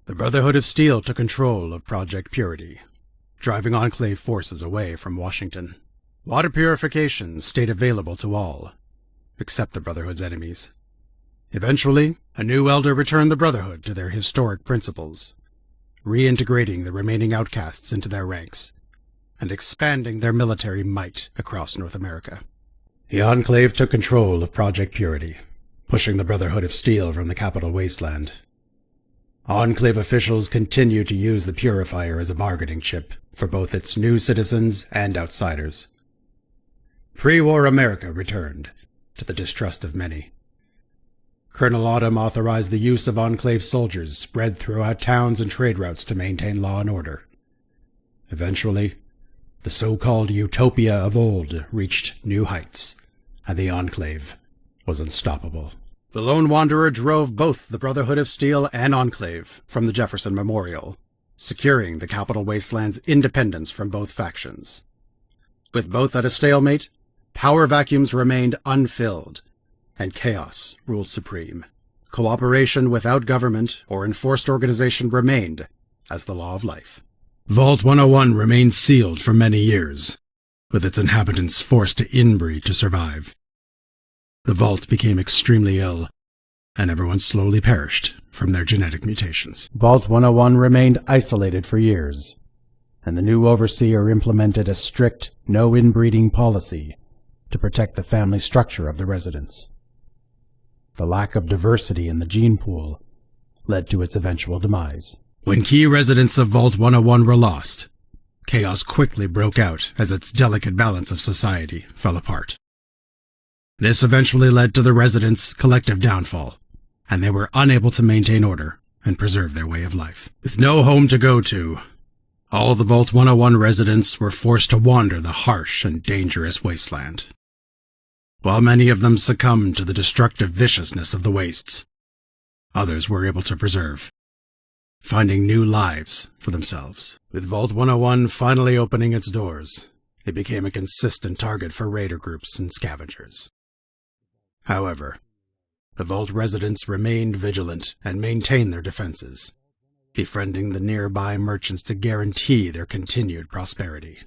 The Brotherhood of Steel took control of Project Purity, driving Enclave forces away from Washington. Water purification stayed available to all, except the Brotherhood's enemies. Eventually, a new elder returned the Brotherhood to their historic principles, reintegrating the remaining outcasts into their ranks, and expanding their military might across North America. The Enclave took control of Project Purity, pushing the Brotherhood of Steel from the capital wasteland. Enclave officials continued to use the Purifier as a bargaining chip for both its new citizens and outsiders. Pre-war America returned, to the distrust of many. Colonel Autumn authorized the use of Enclave soldiers spread throughout towns and trade routes to maintain law and order. Eventually, the so-called utopia of old reached new heights, and the Enclave was unstoppable. The Lone Wanderer drove both the Brotherhood of Steel and Enclave from the Jefferson Memorial, securing the capital wasteland's independence from both factions. With both at a stalemate, power vacuums remained unfilled, and chaos ruled supreme. Cooperation without government or enforced organization remained as the law of life. Vault 101 remained sealed for many years, with its inhabitants forced to inbreed to survive. The vault became extremely ill, and everyone slowly perished from their genetic mutations. Vault 101 remained isolated for years, and the new overseer implemented a strict no-inbreeding policy to protect the family structure of the residents. The lack of diversity in the gene pool led to its eventual demise. When key residents of Vault 101 were lost, chaos quickly broke out as its delicate balance of society fell apart. This eventually led to the residents' collective downfall, and they were unable to maintain order and preserve their way of life. With no home to go to, all the Vault 101 residents were forced to wander the harsh and dangerous wasteland. While many of them succumbed to the destructive viciousness of the wastes, others were able to persevere, finding new lives for themselves. With Vault 101 finally opening its doors, it became a consistent target for raider groups and scavengers. However, the Vault residents remained vigilant and maintained their defenses, befriending the nearby merchants to guarantee their continued prosperity.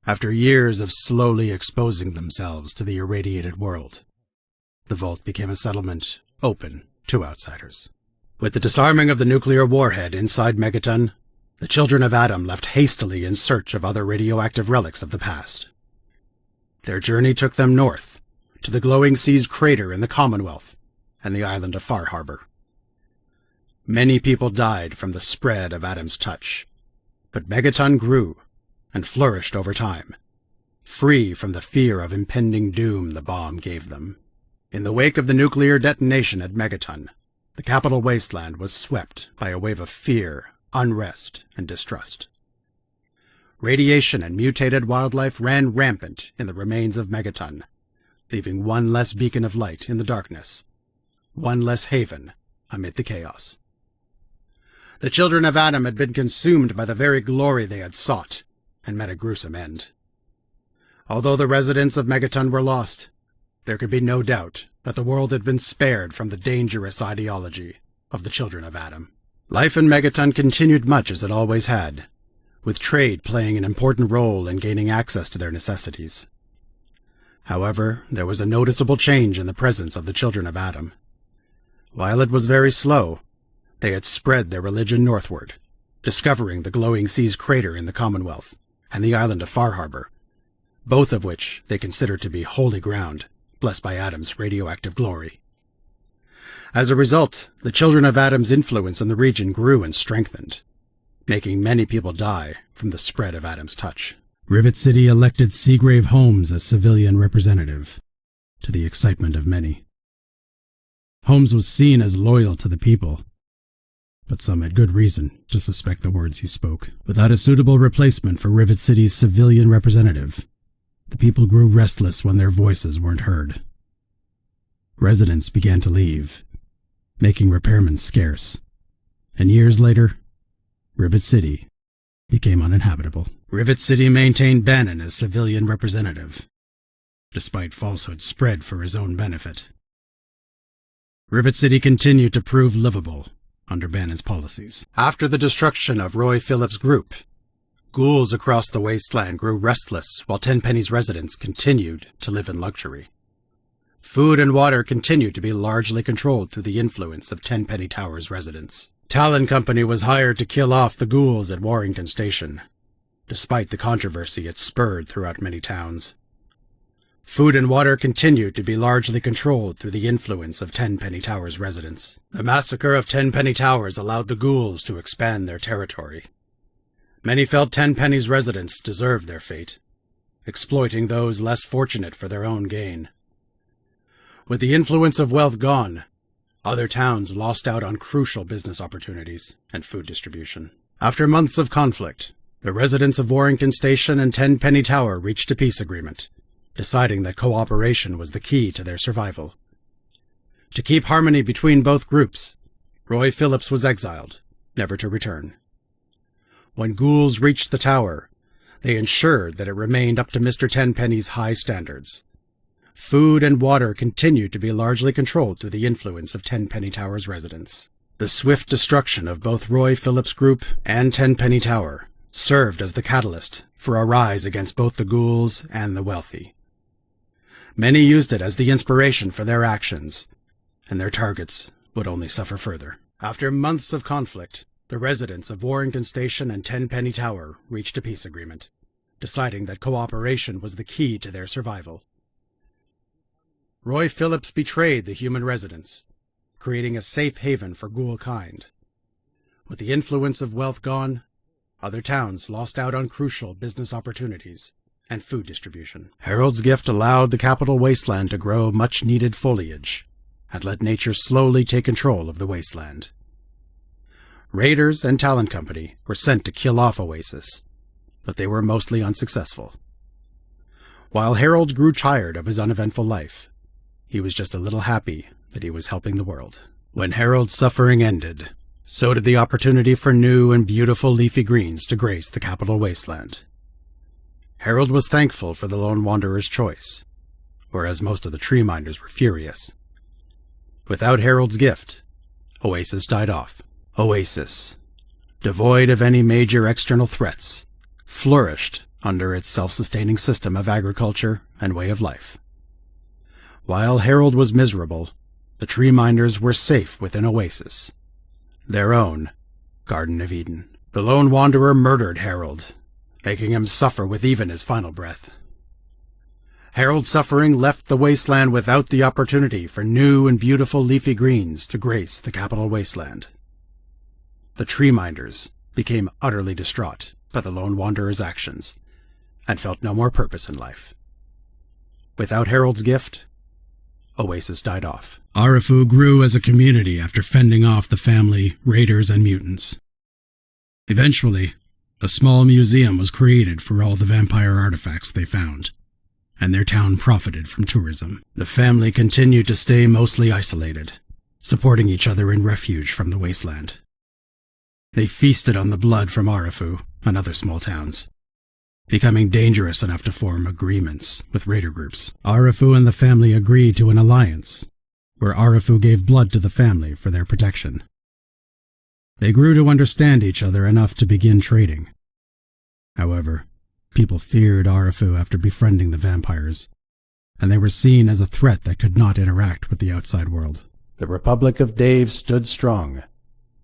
After years of slowly exposing themselves to the irradiated world, the Vault became a settlement open to outsiders. With the disarming of the nuclear warhead inside Megaton, the Children of Atom left hastily in search of other radioactive relics of the past. Their journey took them north, to the Glowing Seas crater in the Commonwealth and the island of Far Harbor. Many people died from the spread of Atom's touch, but Megaton grew and flourished over time, free from the fear of impending doom the bomb gave them. In the wake of the nuclear detonation at Megaton, the capital wasteland was swept by a wave of fear, unrest, and distrust. Radiation and mutated wildlife ran rampant in the remains of Megaton, leaving one less beacon of light in the darkness, one less haven amid the chaos. The Children of Atom had been consumed by the very glory they had sought, and met a gruesome end. Although the residents of Megaton were lost, there could be no doubt that the world had been spared from the dangerous ideology of the Children of Atom. Life in Megaton continued much as it always had, with trade playing an important role in gaining access to their necessities. However, there was a noticeable change in the presence of the Children of Atom. While it was very slow, they had spread their religion northward, discovering the Glowing Seas crater in the Commonwealth and the island of Far Harbor, both of which they considered to be holy ground, blessed by Atom's radioactive glory. As a result, the Children of Atom's influence in the region grew and strengthened, making many people die from the spread of Atom's touch. Rivet City elected Seagrave Holmes as civilian representative, to the excitement of many. Holmes was seen as loyal to the people, but some had good reason to suspect the words he spoke. Without a suitable replacement for Rivet City's civilian representative, the people grew restless when their voices weren't heard. Residents began to leave, making repairmen scarce, and years later, Rivet City became uninhabitable. Rivet City maintained Bannon as civilian representative, despite falsehoods spread for his own benefit. Rivet City continued to prove livable under Bannon's policies. After the destruction of Roy Phillips' group, ghouls across the wasteland grew restless while Tenpenny's residents continued to live in luxury. Food and water continued to be largely controlled through the influence of Tenpenny Tower's residents. Talon Company was hired to kill off the ghouls at Warrington Station, despite the controversy it spurred throughout many towns. Food and water continued to be largely controlled through the influence of Tenpenny Tower's residents. The massacre of Tenpenny Towers allowed the ghouls to expand their territory. Many felt Tenpenny's residents deserved their fate, exploiting those less fortunate for their own gain. With the influence of wealth gone, other towns lost out on crucial business opportunities and food distribution. After months of conflict, the residents of Warrington Station and Tenpenny Tower reached a peace agreement, deciding that cooperation was the key to their survival. To keep harmony between both groups, Roy Phillips was exiled, never to return. When ghouls reached the tower, they ensured that it remained up to Mr. Tenpenny's high standards. Food and water continued to be largely controlled through the influence of Tenpenny Tower's residents. The swift destruction of both Roy Phillips' group and Tenpenny Tower served as the catalyst for a rise against both the ghouls and the wealthy. Many used it as the inspiration for their actions, and their targets would only suffer further. After months of conflict, the residents of Warrington Station and Tenpenny Tower reached a peace agreement, deciding that cooperation was the key to their survival. Roy Phillips betrayed the human residents, creating a safe haven for ghoul kind. With the influence of wealth gone, other towns lost out on crucial business opportunities and food distribution. Harold's gift allowed the capital wasteland to grow much-needed foliage and let nature slowly take control of the wasteland. Raiders and Talon Company were sent to kill off Oasis, but they were mostly unsuccessful. While Harold grew tired of his uneventful life, he was just a little happy that he was helping the world. When Harold's suffering ended, so did the opportunity for new and beautiful leafy greens to grace the capital wasteland. Harold was thankful for the Lone Wanderer's choice, whereas most of the tree minders were furious. Without Harold's gift, Oasis died off. Oasis, devoid of any major external threats, flourished under its self-sustaining system of agriculture and way of life. While Harold was miserable, the tree minders were safe within Oasis, their own Garden of Eden. The Lone Wanderer murdered Harold, making him suffer with even his final breath. Harold's suffering left the wasteland without the opportunity for new and beautiful leafy greens to grace the capital wasteland. The tree minders became utterly distraught by the Lone Wanderer's actions and felt no more purpose in life. Without Harold's gift, Oasis died off. Arefu grew as a community after fending off the family, raiders, and mutants. Eventually, a small museum was created for all the vampire artifacts they found, and their town profited from tourism. The family continued to stay mostly isolated, supporting each other in refuge from the wasteland. They feasted on the blood from Arefu and other small towns, becoming dangerous enough to form agreements with raider groups. Arefu and the family agreed to an alliance, where Arefu gave blood to the family for their protection. They grew to understand each other enough to begin trading. However, people feared Arefu after befriending the vampires, and they were seen as a threat that could not interact with the outside world. The Republic of Dave stood strong,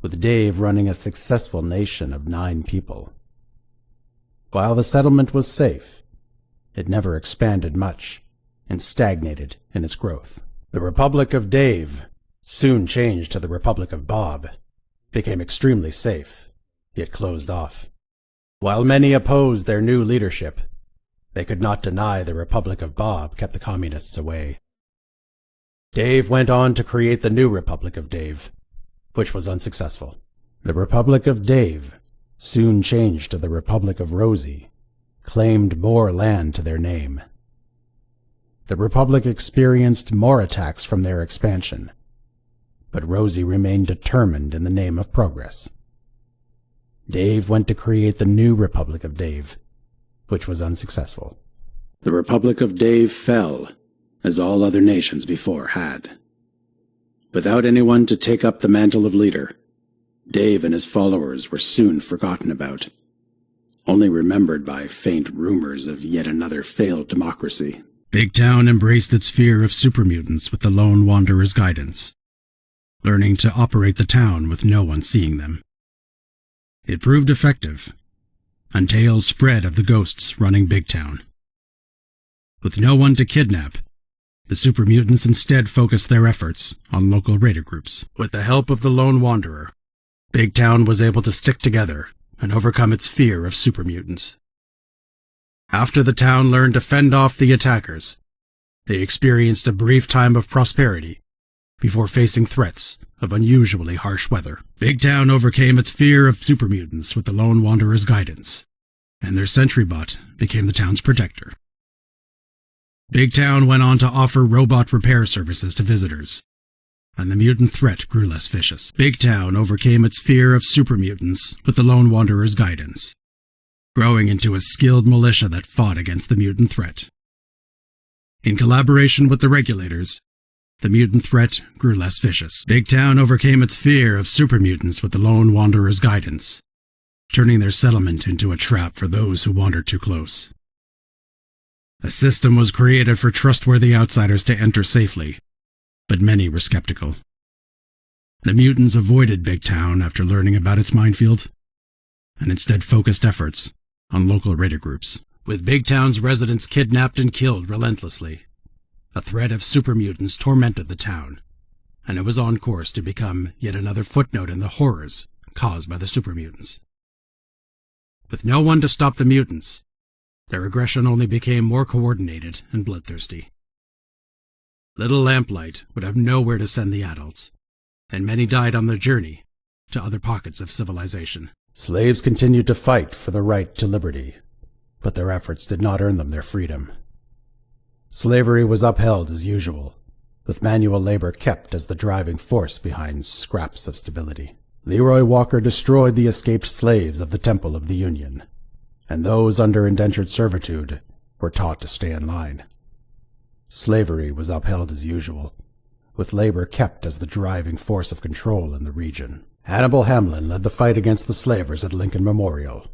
with Dave running a successful nation of 9 people. While the settlement was safe, it never expanded much and stagnated in its growth. The Republic of Dave, soon changed to the Republic of Bob, became extremely safe, yet closed off. While many opposed their new leadership, they could not deny the Republic of Bob kept the communists away. Dave went on to create the new Republic of Dave, which was unsuccessful. The Republic of Dave soon changed to the Republic of Rosie, claimed more land to their name. The Republic experienced more attacks from their expansion, but Rosie remained determined in the name of progress. Dave went to create the new Republic of Dave, which was unsuccessful. The Republic of Dave fell, as all other nations before had. Without anyone to take up the mantle of leader, Dave and his followers were soon forgotten about, only remembered by faint rumors of yet another failed democracy. Big Town embraced its fear of supermutants with the Lone Wanderer's guidance, learning to operate the town with no one seeing them. It proved effective, and tales spread of the ghosts running Big Town. With no one to kidnap, the supermutants instead focused their efforts on local raider groups. With the help of the Lone Wanderer, Big Town was able to stick together and overcome its fear of supermutants. After the town learned to fend off the attackers, they experienced a brief time of prosperity before facing threats of unusually harsh weather. Big Town overcame its fear of supermutants with the Lone Wanderer's guidance, and their sentry bot became the town's protector. Big Town went on to offer robot repair services to visitors, and the mutant threat grew less vicious. Big Town overcame its fear of supermutants with the Lone Wanderer's guidance, growing into a skilled militia that fought against the mutant threat. In collaboration with the regulators, the mutant threat grew less vicious. Big Town overcame its fear of supermutants with the Lone Wanderer's guidance, turning their settlement into a trap for those who wandered too close. A system was created for trustworthy outsiders to enter safely, but many were skeptical. The mutants avoided Big Town after learning about its minefield, and instead focused efforts on local raider groups. With Big Town's residents kidnapped and killed relentlessly, a threat of supermutants tormented the town, and it was on course to become yet another footnote in the horrors caused by the supermutants. With no one to stop the mutants, their aggression only became more coordinated and bloodthirsty. Little Lamplight would have nowhere to send the adults, and many died on their journey to other pockets of civilization. Slaves continued to fight for the right to liberty, but their efforts did not earn them their freedom. Slavery was upheld as usual, with manual labor kept as the driving force behind scraps of stability. Leroy Walker destroyed the escaped slaves of the Temple of the Union, and those under indentured servitude were taught to stay in line. Slavery was upheld as usual, with labor kept as the driving force of control in the region. Hannibal Hamlin led the fight against the slavers at Lincoln Memorial,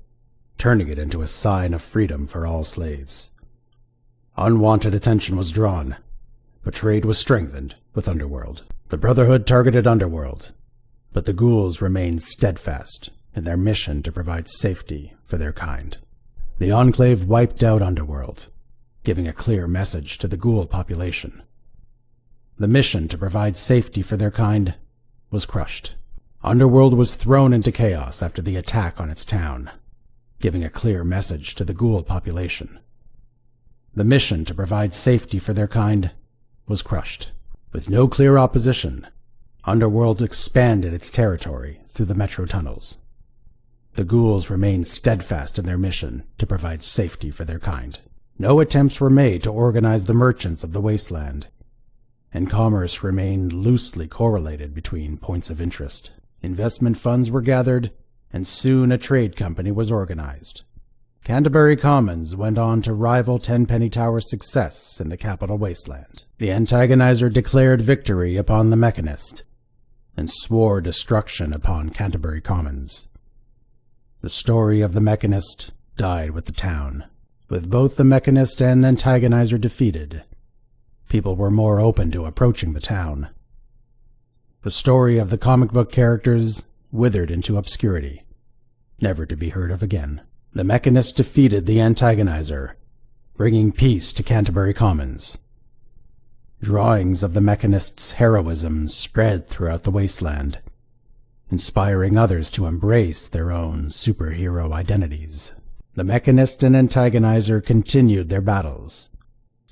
turning it into a sign of freedom for all slaves. Unwanted attention was drawn, but trade was strengthened with Underworld. The Brotherhood targeted Underworld, but the ghouls remained steadfast in their mission to provide safety for their kind. The Enclave wiped out Underworld, giving a clear message to the ghoul population. The mission to provide safety for their kind was crushed. Underworld was thrown into chaos after the attack on its town, giving a clear message to the ghoul population. The mission to provide safety for their kind was crushed. With no clear opposition, Underworld expanded its territory through the metro tunnels. The ghouls remained steadfast in their mission to provide safety for their kind. No attempts were made to organize the merchants of the wasteland, and commerce remained loosely correlated between points of interest. Investment funds were gathered, and soon a trade company was organized. Canterbury Commons went on to rival Tenpenny Tower's success in the capital wasteland. The antagonizer declared victory upon the Mechanist, and swore destruction upon Canterbury Commons. The story of the Mechanist died with the town. With both the Mechanist and antagonizer defeated, people were more open to approaching the town. The story of the comic book characters withered into obscurity, never to be heard of again. The Mechanist defeated the antagonizer, bringing peace to Canterbury Commons. Drawings of the Mechanist's heroism spread throughout the wasteland, inspiring others to embrace their own superhero identities. The Mechanist and antagonizer continued their battles,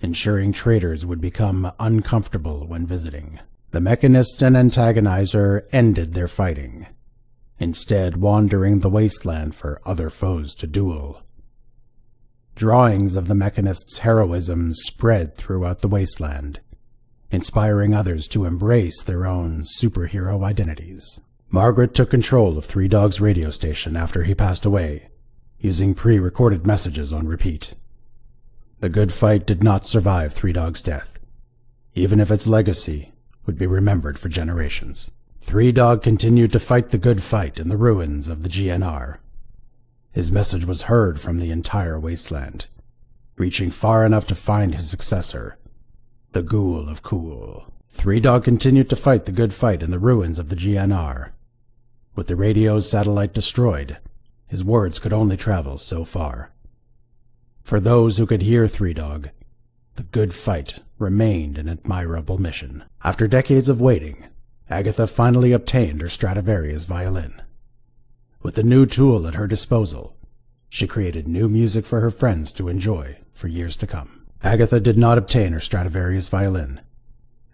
ensuring traders would become uncomfortable when visiting. The Mechanist and antagonizer ended their fighting, instead wandering the wasteland for other foes to duel. Drawings of the Mechanist's heroism spread throughout the wasteland, inspiring others to embrace their own superhero identities. Margaret took control of Three Dogs radio station after he passed away, using pre-recorded messages on repeat. The good fight did not survive Three Dogs' death, even if its legacy would be remembered for generations. Three Dog continued to fight the good fight in the ruins of the GNR. His message was heard from the entire wasteland, reaching far enough to find his successor, the Ghoul of Cool. Three Dog continued to fight the good fight in the ruins of the GNR. With the radio's satellite destroyed, his words could only travel so far. For those who could hear Three Dog, the good fight remained an admirable mission. After decades of waiting, Agatha finally obtained her Stradivarius violin. With the new tool at her disposal, she created new music for her friends to enjoy for years to come. Agatha did not obtain her Stradivarius violin,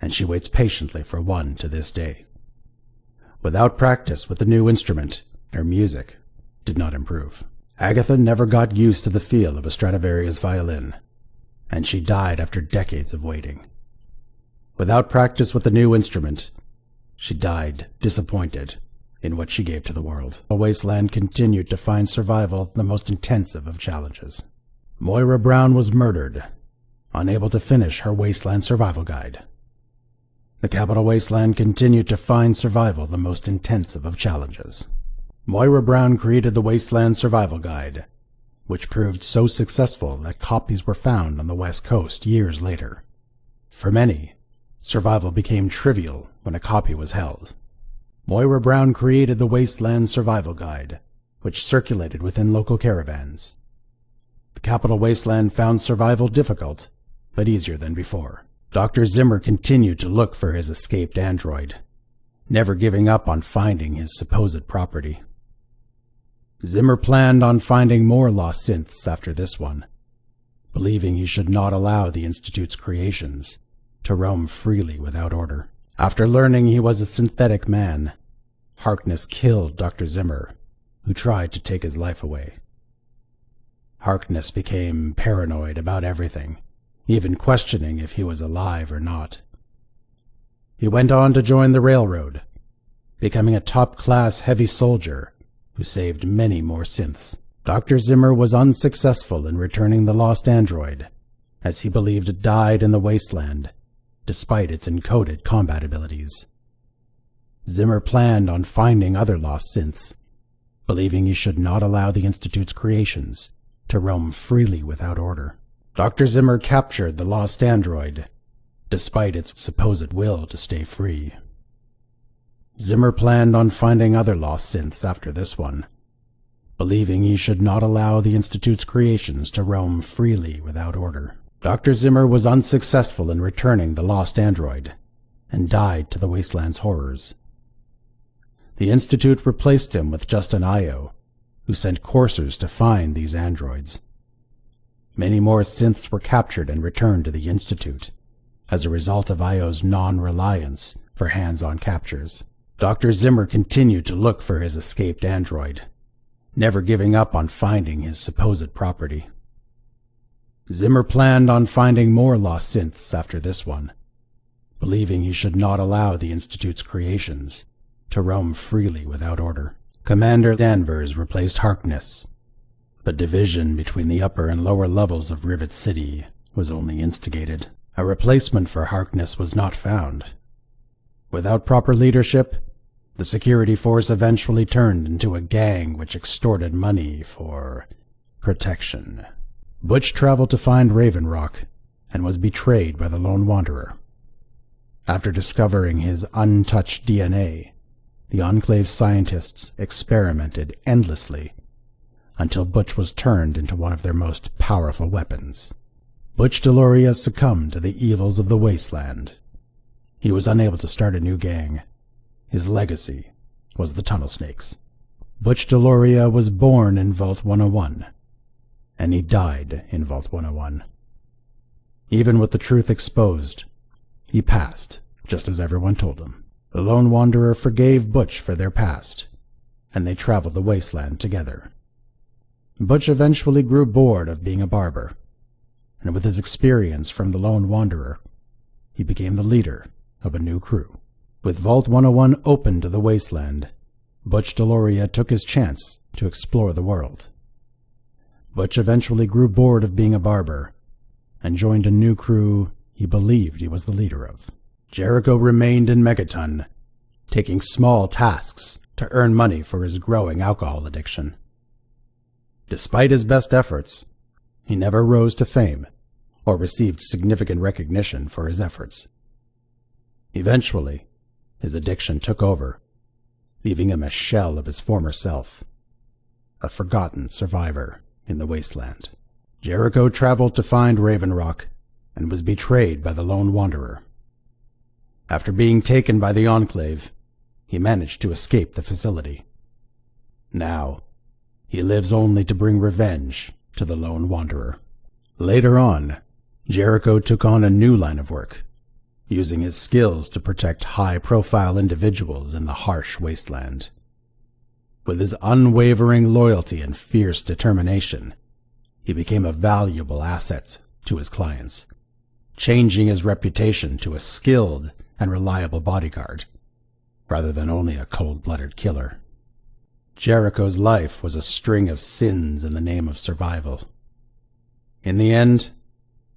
and she waits patiently for one to this day. Without practice with the new instrument, her music did not improve. Agatha never got used to the feel of a Stradivarius violin, and she died after decades of waiting. Without practice with the new instrument, she died disappointed in what she gave to the world. The wasteland continued to find survival the most intensive of challenges. Moira Brown was murdered, unable to finish her wasteland survival guide. The capital wasteland continued to find survival the most intensive of challenges. Moira Brown created the Wasteland Survival Guide, which proved so successful that copies were found on the West Coast years later. For many, survival became trivial when a copy was held. Moira Brown created the Wasteland Survival Guide, which circulated within local caravans. The capital wasteland found survival difficult, but easier than before. Dr. Zimmer continued to look for his escaped android, never giving up on finding his supposed property. Zimmer planned on finding more lost synths after this one, believing he should not allow the Institute's creations to roam freely without order. After learning he was a synthetic man, Harkness killed Dr. Zimmer, who tried to take his life away. Harkness became paranoid about everything, even questioning if he was alive or not. He went on to join the railroad, becoming a top-class heavy soldier who saved many more synths. Dr. Zimmer was unsuccessful in returning the lost android, as he believed it died in the wasteland, despite its encoded combat abilities. Zimmer planned on finding other lost synths, believing he should not allow the Institute's creations to roam freely without order. Dr. Zimmer captured the lost android, despite its supposed will to stay free. Zimmer planned on finding other lost synths after this one, believing he should not allow the Institute's creations to roam freely without order. Dr. Zimmer was unsuccessful in returning the lost android, and died to the wasteland's horrors. The Institute replaced him with just an Io, who sent coursers to find these androids. Many more synths were captured and returned to the Institute, as a result of Io's non-reliance for hands-on captures. Dr. Zimmer continued to look for his escaped android, never giving up on finding his supposed property. Zimmer planned on finding more lost synths after this one, believing he should not allow the Institute's creations to roam freely without order. Commander Danvers replaced Harkness, but division between the upper and lower levels of Rivet City was only instigated. A replacement for Harkness was not found. Without proper leadership, the security force eventually turned into a gang which extorted money for protection. Butch traveled to find Raven Rock and was betrayed by the Lone Wanderer. After discovering his untouched DNA, the Enclave scientists experimented endlessly until Butch was turned into one of their most powerful weapons. Butch Deloria succumbed to the evils of the wasteland. He was unable to start a new gang. His legacy was the Tunnel Snakes. Butch Deloria was born in Vault 101, and he died in Vault 101. Even with the truth exposed, he passed, just as everyone told him. The Lone Wanderer forgave Butch for their past, and they traveled the wasteland together. Butch eventually grew bored of being a barber, and with his experience from the Lone Wanderer, he became the leader of a new crew. With Vault 101 open to the wasteland, Butch Deloria took his chance to explore the world. Butch eventually grew bored of being a barber, and joined a new crew he believed he was the leader of. Jericho remained in Megaton, taking small tasks to earn money for his growing alcohol addiction. Despite his best efforts, he never rose to fame or received significant recognition for his efforts. Eventually, his addiction took over, leaving him a shell of his former self, a forgotten survivor in the wasteland. Jericho traveled to find Raven Rock and was betrayed by the Lone Wanderer. After being taken by the Enclave, he managed to escape the facility. Now, he lives only to bring revenge to the Lone Wanderer. Later on, Jericho took on a new line of work, using his skills to protect high-profile individuals in the harsh wasteland. With his unwavering loyalty and fierce determination, he became a valuable asset to his clients, changing his reputation to a skilled and reliable bodyguard, rather than only a cold-blooded killer. Jericho's life was a string of sins in the name of survival. In the end,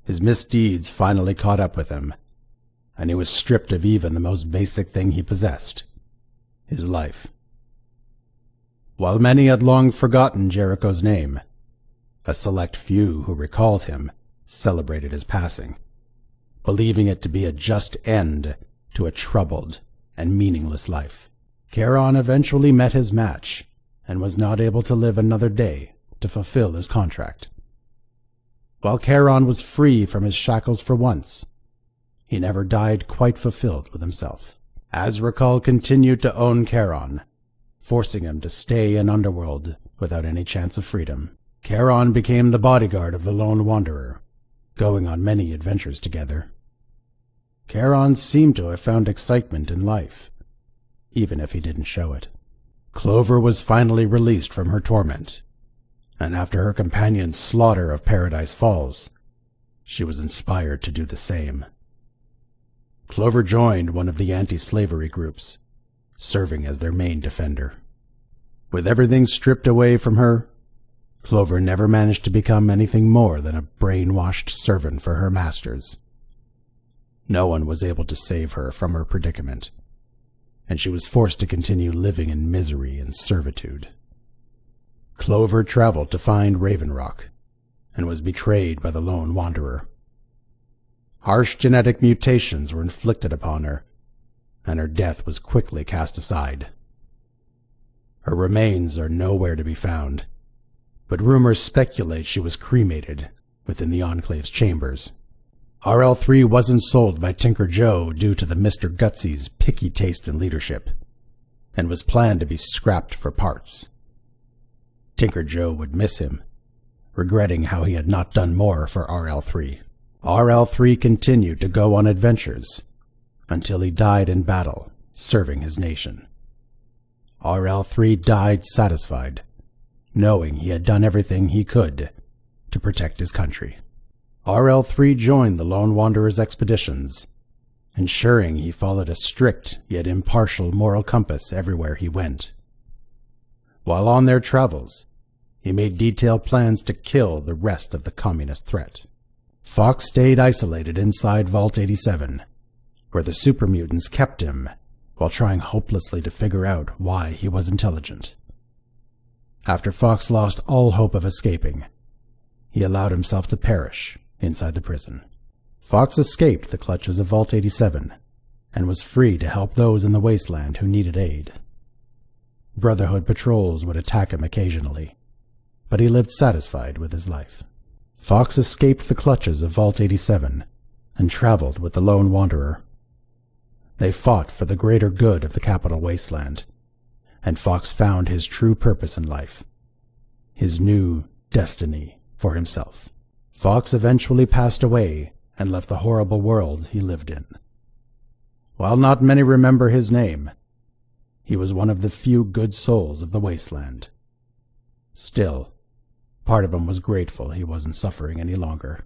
his misdeeds finally caught up with him, and he was stripped of even the most basic thing he possessed, his life. While many had long forgotten Jericho's name, a select few who recalled him celebrated his passing, believing it to be a just end to a troubled and meaningless life. Charon eventually met his match and was not able to live another day to fulfill his contract. While Charon was free from his shackles for once, he never died quite fulfilled with himself. Azrakal continued to own Charon, forcing him to stay in Underworld without any chance of freedom. Charon became the bodyguard of the Lone Wanderer, going on many adventures together. Charon seemed to have found excitement in life, even if he didn't show it. Clover was finally released from her torment, and after her companion's slaughter of Paradise Falls, she was inspired to do the same. Clover joined one of the anti-slavery groups, serving as their main defender. With everything stripped away from her, Clover never managed to become anything more than a brainwashed servant for her masters. No one was able to save her from her predicament, and she was forced to continue living in misery and servitude. Clover traveled to find Raven Rock, and was betrayed by the Lone Wanderer. Harsh genetic mutations were inflicted upon her, and her death was quickly cast aside. Her remains are nowhere to be found, but rumors speculate she was cremated within the Enclave's chambers. RL3 wasn't sold by Tinker Joe due to the Mr. Gutsy's picky taste in leadership, and was planned to be scrapped for parts. Tinker Joe would miss him, regretting how he had not done more for RL3. RL3 continued to go on adventures, until he died in battle, serving his nation. RL3 died satisfied, knowing he had done everything he could to protect his country. RL3 joined the Lone Wanderer's expeditions, ensuring he followed a strict yet impartial moral compass everywhere he went. While on their travels, he made detailed plans to kill the rest of the communist threat. Fox stayed isolated inside Vault 87, where the super mutants kept him while trying hopelessly to figure out why he was intelligent. After Fox lost all hope of escaping, he allowed himself to perish inside the prison. Fox escaped the clutches of Vault 87 and was free to help those in the wasteland who needed aid. Brotherhood patrols would attack him occasionally, but he lived satisfied with his life. Fox escaped the clutches of Vault 87 and traveled with the Lone Wanderer. They fought for the greater good of the capital wasteland, and Fox found his true purpose in life, his new destiny for himself. Fox eventually passed away and left the horrible world he lived in. While not many remember his name, he was one of the few good souls of the wasteland. Still, part of him was grateful he wasn't suffering any longer.